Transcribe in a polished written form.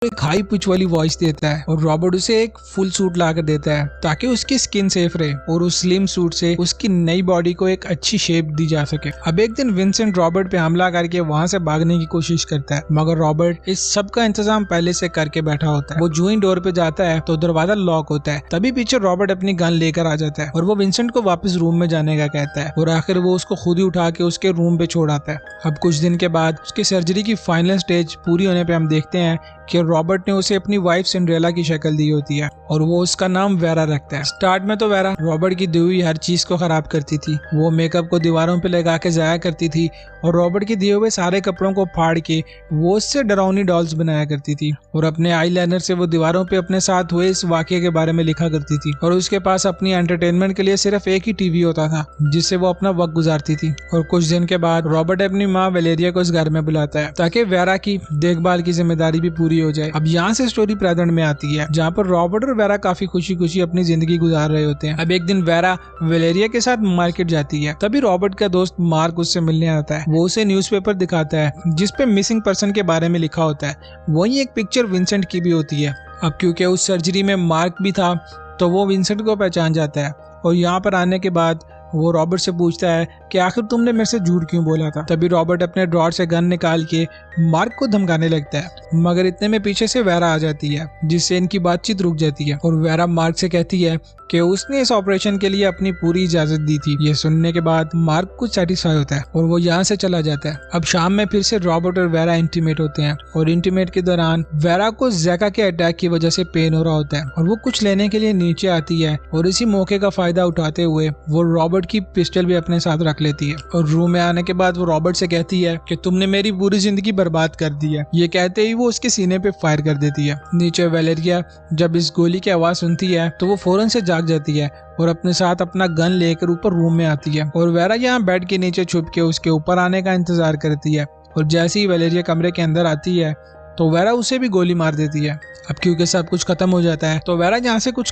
एक high pitch वाली voice देता है और रॉबर्ट उसे एक फुल सूट ला कर देता है ताकि उसकी स्किन सेफ रहे और उस स्लिम सूट से उसकी नई बॉडी को एक अच्छी शेप दी जा सके। अब एक दिन विंसेंट रॉबर्ट पे हमला करके वहाँ से भागने की कोशिश करता है, मगर रॉबर्ट इस सब का इंतजाम पहले से करके बैठा होता है। वो जो ही डोर पे जाता है तो दरवाजा लॉक होता है। तभी पीछे रॉबर्ट अपनी गन लेकर आ जाता है और वो विंसेंट को वापस रूम में जाने का कहता है और आखिर वो उसको खुद ही उठा के उसके रूम पे छोड़ आता है। अब कुछ दिन के बाद उसकी सर्जरी की फाइनल स्टेज पूरी होने पे हम देखते हैं कि रॉबर्ट ने उसे अपनी वाइफ सिंड्रेला की शक्ल दी होती है और वो उसका नाम वेरा रखता है। स्टार्ट में तो वेरा रॉबर्ट की दी हुई हर चीज को खराब करती थी। वो मेकअप को दीवारों पे लगा के जाया करती थी और रॉबर्ट के दिए हुए सारे कपड़ों को फाड़ के वो उससे डरावनी डॉल्स बनाया करती थी और अपने आईलाइनर से वो दीवारों पे अपने साथ हुए इस वाकये के बारे में लिखा करती थी। और उसके पास अपनी एंटरटेनमेंट के लिए सिर्फ एक ही टीवी होता था जिससे वो अपना वक्त गुजारती थी। और कुछ दिन के बाद रॉबर्ट अपनी माँ वेलेरिया को इस घर में बुलाता है ताकि वेरा की देखभाल की जिम्मेदारी भी पूरी हो जाए। अब यहाँ से स्टोरी प्रेजेंट में आती है जहाँ पर रॉबर्ट और वेरा काफी खुशी खुशी अपनी जिंदगी गुजार रहे होते हैं। अब एक दिन वेरा वेलेरिया के साथ मार्केट जाती है। तभी रॉबर्ट का दोस्त मार्क उससे मिलने आता है। वो उसे न्यूज़पेपर दिखाता है जिसपे मिसिंग पर्सन के बारे में लिखा होता है। वहीं एक पिक्चर विंसेंट की भी होती है। अब क्योंकि उस सर्जरी में मार्क भी था तो वो विंसेंट को पहचान जाता है और यहाँ पर आने के बाद वो रॉबर्ट से पूछता है कि आखिर तुमने मेरे से झूठ क्यों बोला था। तभी रॉबर्ट अपने ड्रॉर से गन निकाल के मार्क को धमकाने लगता है, मगर इतने में पीछे से वेरा आ जाती है जिससे इनकी बातचीत रुक जाती है और वेरा मार्क से कहती है कि उसने इस ऑपरेशन के लिए अपनी पूरी इजाजत दी थी। ये सुनने के बाद मार्क कुछ सेटिस्फाई होता है और वो यहाँ से चला जाता है। अब शाम में फिर से रॉबर्ट और वेरा इंटीमेट होते हैं और इंटीमेट के दौरान वेरा को ज़ैका के अटैक की वजह से पेन हो रहा होता है और वो कुछ लेने के लिए नीचे आती है और इसी मौके का फायदा उठाते हुए वो रॉबर्ट की पिस्टल भी अपने साथ रख लेती है। और रूम में आने के बाद वो रॉबर्ट से कहती है कि तुमने मेरी पूरी जिंदगी बर्बाद कर दी है। ये कहते ही वो उसके सीने पे फायर कर देती है। नीचे वेलेरिया जब इस गोली की आवाज सुनती है तो वो फौरन से जाग जाती है और अपने साथ अपना गन लेकर ऊपर रूम में आती है और वेरा यहाँ बेड के नीचे छुप के उसके ऊपर आने का इंतजार करती है। और जैसे ही वेलेरिया कमरे के अंदर आती है तो वेरा उसे भी गोली मार देती है। अब क्योंकि सब कुछ खत्म हो जाता है तो वेरा यहाँ से कुछ